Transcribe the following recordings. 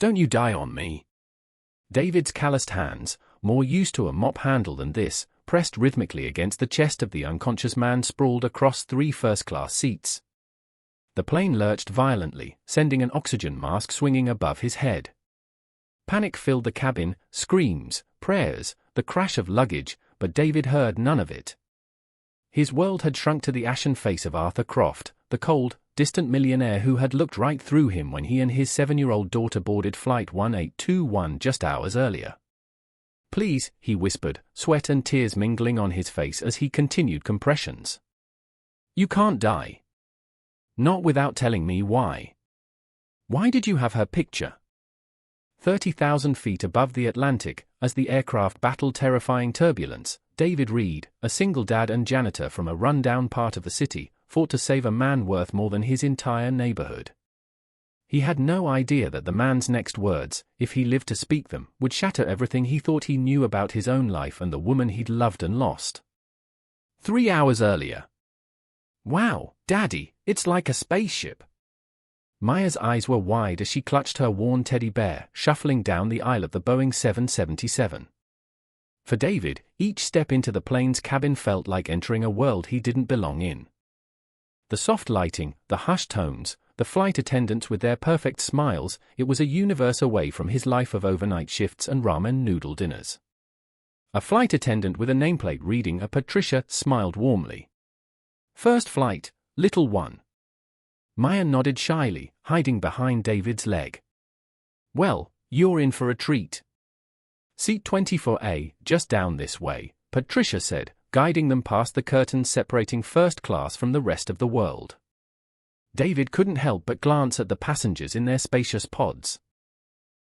Don't you die on me. David's calloused hands, more used to a mop handle than this, pressed rhythmically against the chest of the unconscious man sprawled across 3 first-class seats. The plane lurched violently, sending an oxygen mask swinging above his head. Panic filled the cabin, screams, prayers, the crash of luggage, but David heard none of it. His world had shrunk to the ashen face of Arthur Croft, the cold, distant millionaire who had looked right through him when he and his 7-year-old daughter boarded Flight 1821 just hours earlier. "Please," he whispered, sweat and tears mingling on his face as he continued compressions. "You can't die. Not without telling me why. Why did you have her picture?" 30,000 feet above the Atlantic, as the aircraft battled terrifying turbulence, David Reed, a single dad and janitor from a run-down part of the city, fought to save a man worth more than his entire neighborhood. He had no idea that the man's next words, if he lived to speak them, would shatter everything he thought he knew about his own life and the woman he'd loved and lost. 3 hours earlier. "Wow, Daddy, it's like a spaceship." Maya's eyes were wide as she clutched her worn teddy bear, shuffling down the aisle of the Boeing 777. For David, each step into the plane's cabin felt like entering a world he didn't belong in. The soft lighting, the hushed tones, the flight attendants with their perfect smiles, it was a universe away from his life of overnight shifts and ramen noodle dinners. A flight attendant with a nameplate reading a Patricia smiled warmly. "First flight, little one." Maya nodded shyly, hiding behind David's leg. "Well, you're in for a treat. Seat 24A, just down this way," Patricia said, guiding them past the curtains separating first class from the rest of the world. David couldn't help but glance at the passengers in their spacious pods.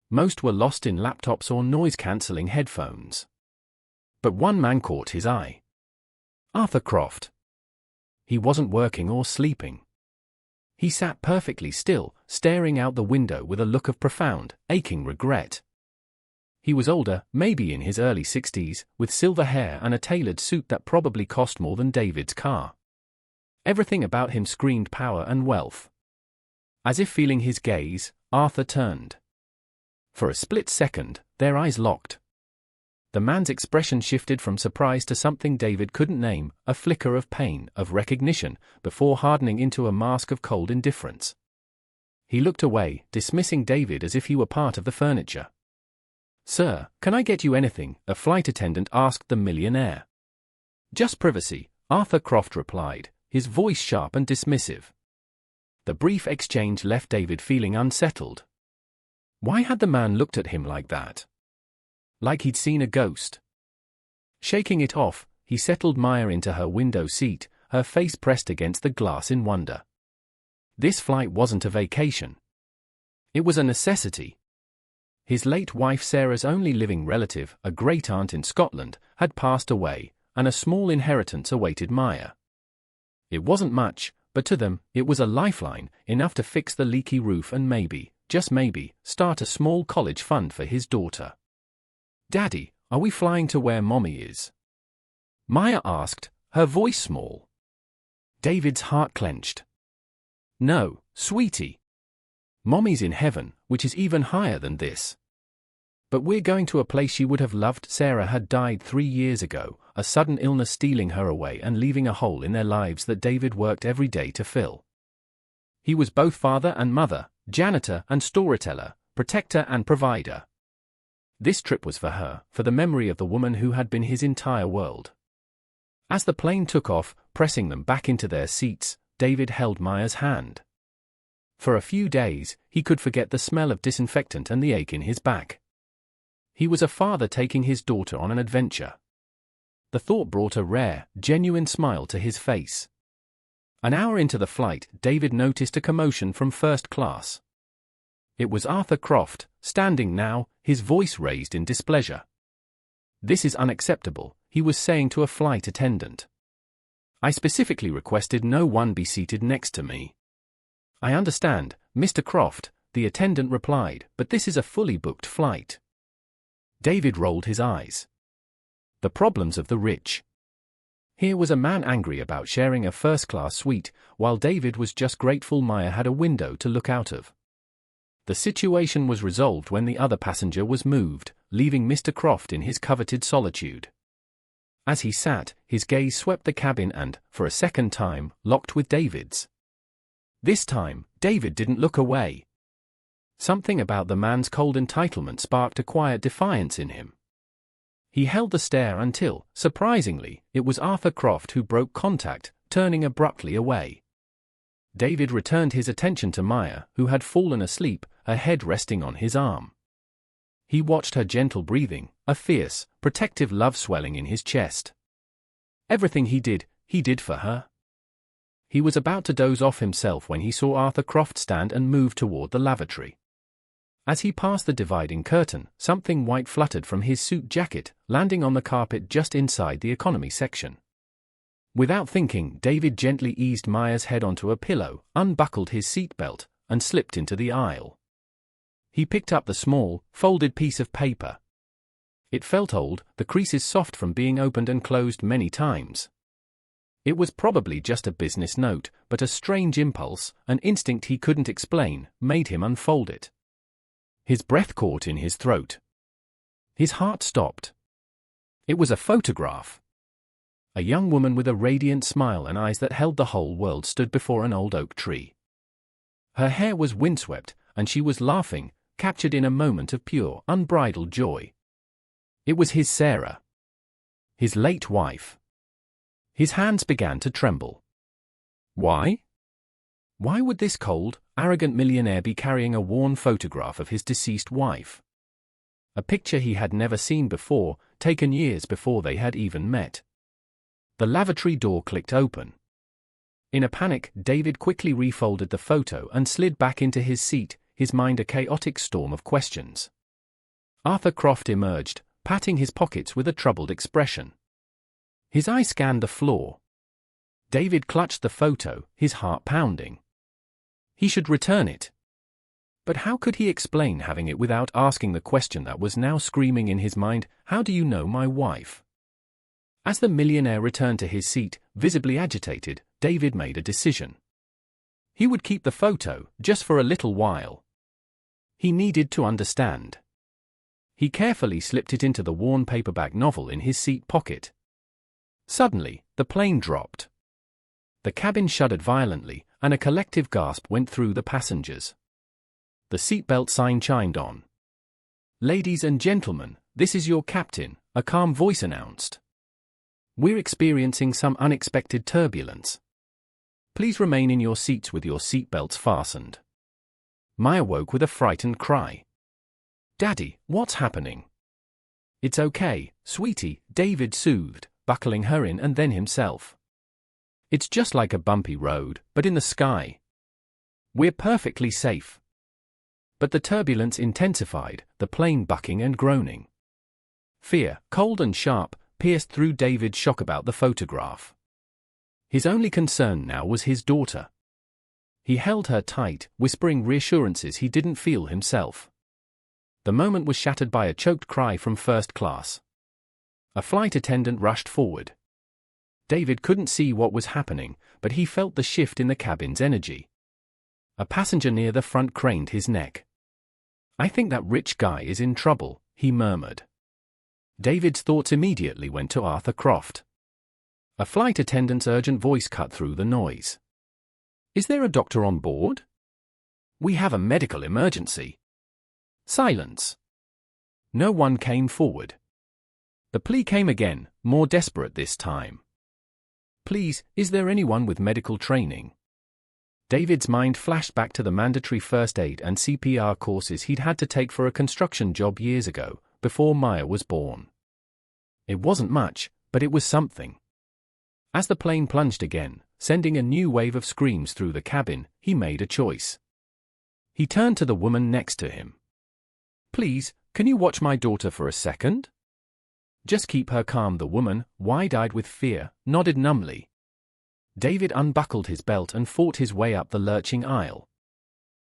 Most were lost in laptops or noise-cancelling headphones. But one man caught his eye. Arthur Croft. He wasn't working or sleeping. He sat perfectly still, staring out the window with a look of profound, aching regret. He was older, maybe in his early 60s, with silver hair and a tailored suit that probably cost more than David's car. Everything about him screamed power and wealth. As if feeling his gaze, Arthur turned. For a split second, their eyes locked. The man's expression shifted from surprise to something David couldn't name, a flicker of pain, of recognition, before hardening into a mask of cold indifference. He looked away, dismissing David as if he were part of the furniture. "Sir, can I get you anything?" a flight attendant asked the millionaire. "Just privacy," Arthur Croft replied, his voice sharp and dismissive. The brief exchange left David feeling unsettled. Why had the man looked at him like that? Like he'd seen a ghost. Shaking it off, he settled Maya into her window seat, her face pressed against the glass in wonder. This flight wasn't a vacation. It was a necessity. His late wife Sarah's only living relative, a great-aunt in Scotland, had passed away, and a small inheritance awaited Maya. It wasn't much, but to them, it was a lifeline, enough to fix the leaky roof and maybe, just maybe, start a small college fund for his daughter. "Daddy, are we flying to where Mommy is?" Maya asked, her voice small. David's heart clenched. "No, sweetie. Mommy's in heaven, which is even higher than this. But we're going to a place she would have loved." Sarah had died 3 years ago, a sudden illness stealing her away and leaving a hole in their lives that David worked every day to fill. He was both father and mother, janitor and storyteller, protector and provider. This trip was for her, for the memory of the woman who had been his entire world. As the plane took off, pressing them back into their seats, David held Maya's hand. For a few days, he could forget the smell of disinfectant and the ache in his back. He was a father taking his daughter on an adventure. The thought brought a rare, genuine smile to his face. An hour into the flight, David noticed a commotion from first class. It was Arthur Croft, standing now, his voice raised in displeasure. "This is unacceptable," he was saying to a flight attendant. "I specifically requested no one be seated next to me." "I understand, Mr. Croft," the attendant replied, "but this is a fully booked flight." David rolled his eyes. The problems of the rich. Here was a man angry about sharing a first-class suite, while David was just grateful Maya had a window to look out of. The situation was resolved when the other passenger was moved, leaving Mr. Croft in his coveted solitude. As he sat, his gaze swept the cabin and, for a second time, locked with David's. This time, David didn't look away. Something about the man's cold entitlement sparked a quiet defiance in him. He held the stare until, surprisingly, it was Arthur Croft who broke contact, turning abruptly away. David returned his attention to Maya, who had fallen asleep, her head resting on his arm. He watched her gentle breathing, a fierce, protective love swelling in his chest. Everything he did for her. He was about to doze off himself when he saw Arthur Croft stand and move toward the lavatory. As he passed the dividing curtain, something white fluttered from his suit jacket, landing on the carpet just inside the economy section. Without thinking, David gently eased Maya's head onto a pillow, unbuckled his seatbelt, and slipped into the aisle. He picked up the small, folded piece of paper. It felt old, the creases soft from being opened and closed many times. It was probably just a business note, but a strange impulse, an instinct he couldn't explain, made him unfold it. His breath caught in his throat. His heart stopped. It was a photograph. A young woman with a radiant smile and eyes that held the whole world stood before an old oak tree. Her hair was windswept, and she was laughing, captured in a moment of pure, unbridled joy. It was his Sarah. His late wife. His hands began to tremble. Why? Why would this cold, arrogant millionaire be carrying a worn photograph of his deceased wife? A picture he had never seen before, taken years before they had even met. The lavatory door clicked open. In a panic, David quickly refolded the photo and slid back into his seat, his mind a chaotic storm of questions. Arthur Croft emerged, patting his pockets with a troubled expression. His eye scanned the floor. David clutched the photo, his heart pounding. He should return it. But how could he explain having it without asking the question that was now screaming in his mind, "How do you know my wife?" As the millionaire returned to his seat, visibly agitated, David made a decision. He would keep the photo, just for a little while. He needed to understand. He carefully slipped it into the worn paperback novel in his seat pocket. Suddenly, the plane dropped. The cabin shuddered violently, and a collective gasp went through the passengers. The seatbelt sign chimed on. "Ladies and gentlemen, this is your captain," a calm voice announced. "We're experiencing some unexpected turbulence. Please remain in your seats with your seatbelts fastened." Maya woke with a frightened cry. "Daddy, what's happening?" "It's okay, sweetie," David soothed, buckling her in and then himself. "It's just like a bumpy road, but in the sky. We're perfectly safe." But the turbulence intensified, the plane bucking and groaning. Fear, cold and sharp, pierced through David's shock about the photograph. His only concern now was his daughter. He held her tight, whispering reassurances he didn't feel himself. The moment was shattered by a choked cry from first class. A flight attendant rushed forward. David couldn't see what was happening, but he felt the shift in the cabin's energy. A passenger near the front craned his neck. "I think that rich guy is in trouble," he murmured. David's thoughts immediately went to Arthur Croft. A flight attendant's urgent voice cut through the noise. "Is there a doctor on board? We have a medical emergency." Silence. No one came forward. The plea came again, more desperate this time. "Please, is there anyone with medical training?" David's mind flashed back to the mandatory first aid and CPR courses he'd had to take for a construction job years ago, before Maya was born. It wasn't much, but it was something. As the plane plunged again, sending a new wave of screams through the cabin, he made a choice. He turned to the woman next to him. "Please, can you watch my daughter for a second?" "Just keep her calm." The woman, wide-eyed with fear, nodded numbly. David unbuckled his belt and fought his way up the lurching aisle.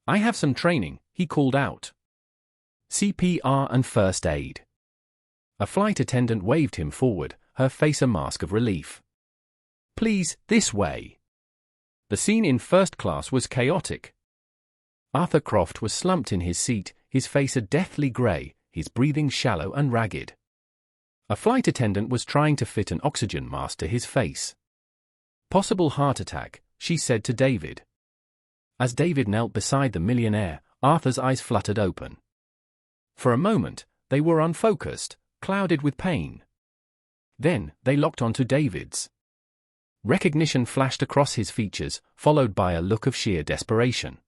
"I have some training," he called out. "CPR and first aid." A flight attendant waved him forward, her face a mask of relief. "Please, this way." The scene in first class was chaotic. Arthur Croft was slumped in his seat, his face a deathly grey, his breathing shallow and ragged. A flight attendant was trying to fit an oxygen mask to his face. "Possible heart attack," she said to David. As David knelt beside the millionaire, Arthur's eyes fluttered open. For a moment, they were unfocused, clouded with pain. Then, they locked onto David's. Recognition flashed across his features, followed by a look of sheer desperation.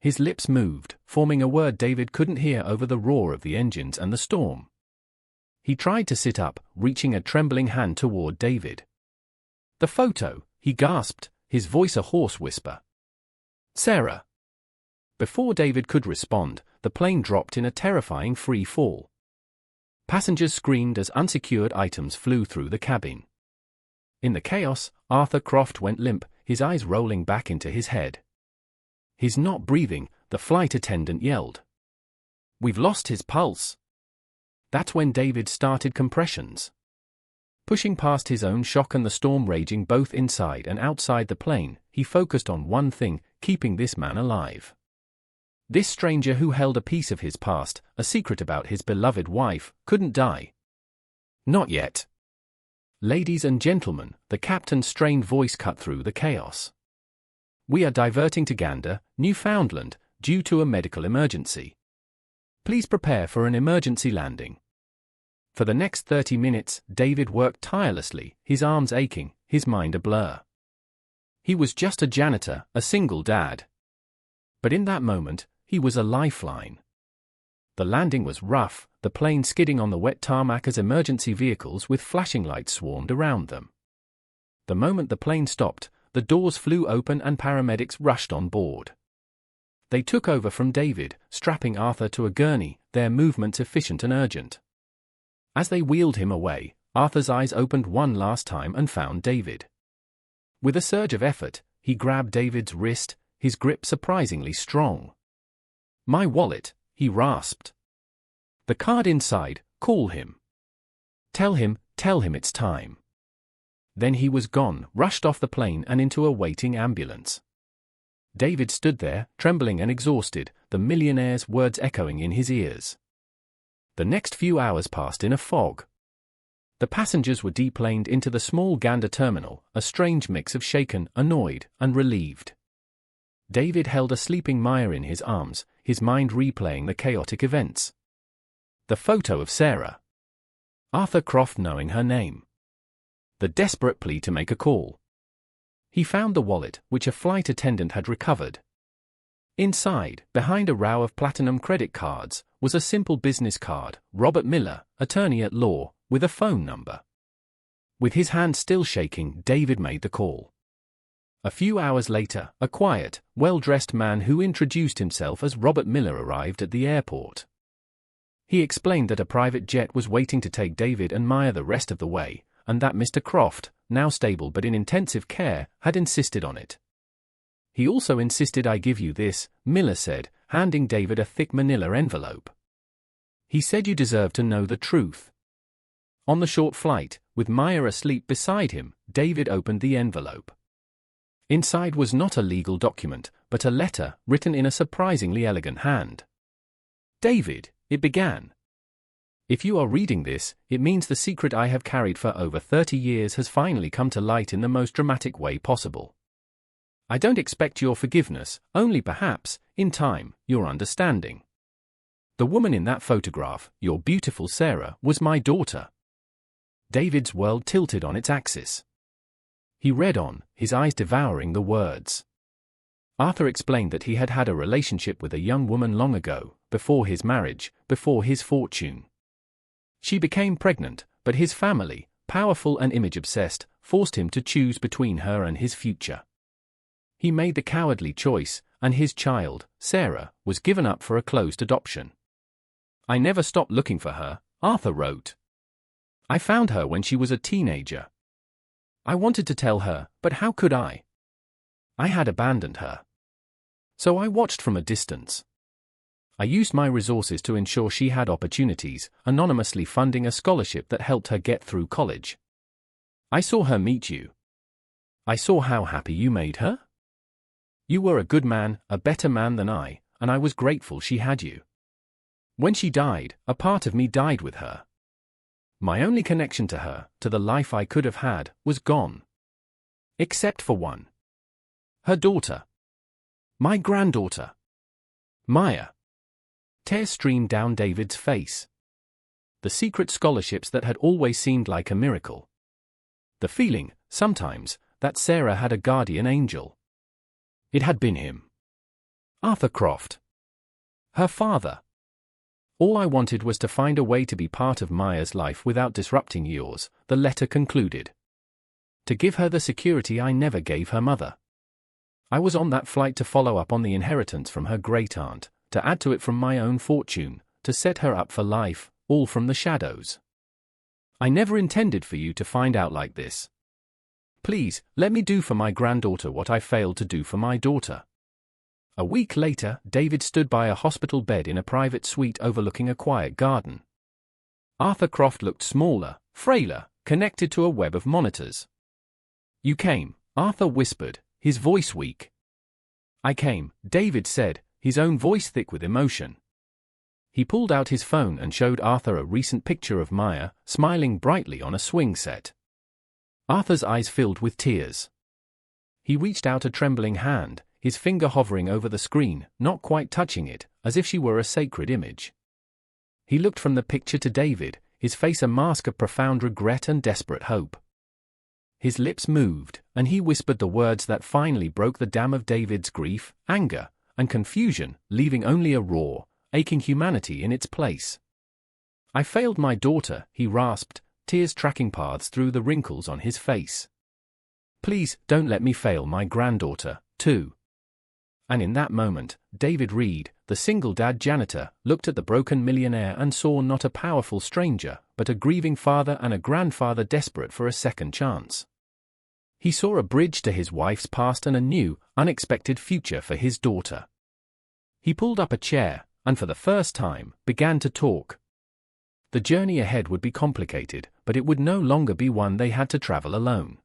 His lips moved, forming a word David couldn't hear over the roar of the engines and the storm. He tried to sit up, reaching a trembling hand toward David. "The photo," he gasped, his voice a hoarse whisper. "Sarah." Before David could respond, the plane dropped in a terrifying free fall. Passengers screamed as unsecured items flew through the cabin. In the chaos, Arthur Croft went limp, his eyes rolling back into his head. "He's not breathing," the flight attendant yelled. "We've lost his pulse." That's when David started compressions. Pushing past his own shock and the storm raging both inside and outside the plane, he focused on one thing: keeping this man alive. This stranger who held a piece of his past, a secret about his beloved wife, couldn't die. Not yet. "Ladies and gentlemen," the captain's strained voice cut through the chaos. "We are diverting to Gander, Newfoundland, due to a medical emergency. Please prepare for an emergency landing." For the next 30 minutes, David worked tirelessly, his arms aching, his mind a blur. He was just a janitor, a single dad. But in that moment, he was a lifeline. The landing was rough, the plane skidding on the wet tarmac as emergency vehicles with flashing lights swarmed around them. The moment the plane stopped, the doors flew open and paramedics rushed on board. They took over from David, strapping Arthur to a gurney, their movements efficient and urgent. As they wheeled him away, Arthur's eyes opened one last time and found David. With a surge of effort, he grabbed David's wrist, his grip surprisingly strong. "My wallet," he rasped. "The card inside, call him. Tell him it's time." Then he was gone, rushed off the plane and into a waiting ambulance. David stood there, trembling and exhausted, the millionaire's words echoing in his ears. The next few hours passed in a fog. The passengers were deplaned into the small Gander terminal, a strange mix of shaken, annoyed, and relieved. David held a sleeping Maya in his arms, his mind replaying the chaotic events. The photo of Sarah. Arthur Croft knowing her name. The desperate plea to make a call. He found the wallet, which a flight attendant had recovered. Inside, behind a row of platinum credit cards, was a simple business card: Robert Miller, attorney at law, with a phone number. With his hand still shaking, David made the call. A few hours later, a quiet, well-dressed man who introduced himself as Robert Miller arrived at the airport. He explained that a private jet was waiting to take David and Maya the rest of the way, and that Mr. Croft, now stable but in intensive care, had insisted on it. "He also insisted I give you this," Miller said, handing David a thick manila envelope. "He said you deserve to know the truth." On the short flight, with Maya asleep beside him, David opened the envelope. Inside was not a legal document, but a letter, written in a surprisingly elegant hand. "David," it began. "If you are reading this, it means the secret I have carried for over 30 years has finally come to light in the most dramatic way possible. I don't expect your forgiveness, only perhaps, in time, your understanding. The woman in that photograph, your beautiful Sarah, was my daughter." David's world tilted on its axis. He read on, his eyes devouring the words. Arthur explained that he had had a relationship with a young woman long ago, before his marriage, before his fortune. She became pregnant, but his family, powerful and image-obsessed, forced him to choose between her and his future. He made the cowardly choice, and his child, Sarah, was given up for a closed adoption. "I never stopped looking for her," Arthur wrote. "I found her when she was a teenager. I wanted to tell her, but how could I? I had abandoned her. So I watched from a distance. I used my resources to ensure she had opportunities, anonymously funding a scholarship that helped her get through college. I saw her meet you. I saw how happy you made her. You were a good man, a better man than I, and I was grateful she had you. When she died, a part of me died with her. My only connection to her, to the life I could have had, was gone. Except for one. Her daughter. My granddaughter. Maya. Tears streamed down David's face. The secret scholarships that had always seemed like a miracle. The feeling, sometimes, that Sarah had a guardian angel. It had been him. Arthur Croft. Her father. All I wanted was to find a way to be part of Maya's life without disrupting yours, the letter concluded. To give her the security I never gave her mother. I was on that flight to follow up on the inheritance from her great-aunt, to add to it from my own fortune, to set her up for life, all from the shadows. I never intended for you to find out like this. Please, let me do for my granddaughter what I failed to do for my daughter. A week later, David stood by a hospital bed in a private suite overlooking a quiet garden. Arthur Croft looked smaller, frailer, connected to a web of monitors. You came, Arthur whispered, his voice weak. I came, David said, his own voice thick with emotion. He pulled out his phone and showed Arthur a recent picture of Maya, smiling brightly on a swing set. Arthur's eyes filled with tears. He reached out a trembling hand, his finger hovering over the screen, not quite touching it, as if she were a sacred image. He looked from the picture to David, his face a mask of profound regret and desperate hope. His lips moved, and he whispered the words that finally broke the dam of David's grief, anger, and confusion, leaving only a raw, aching humanity in its place. I failed my daughter, he rasped, tears tracking paths through the wrinkles on his face. Please, don't let me fail my granddaughter, too. And in that moment, David Reed, the single dad janitor, looked at the broken millionaire and saw not a powerful stranger, but a grieving father and a grandfather desperate for a second chance. He saw a bridge to his wife's past and a new, unexpected future for his daughter. He pulled up a chair, and for the first time, began to talk. The journey ahead would be complicated, but it would no longer be one they had to travel alone.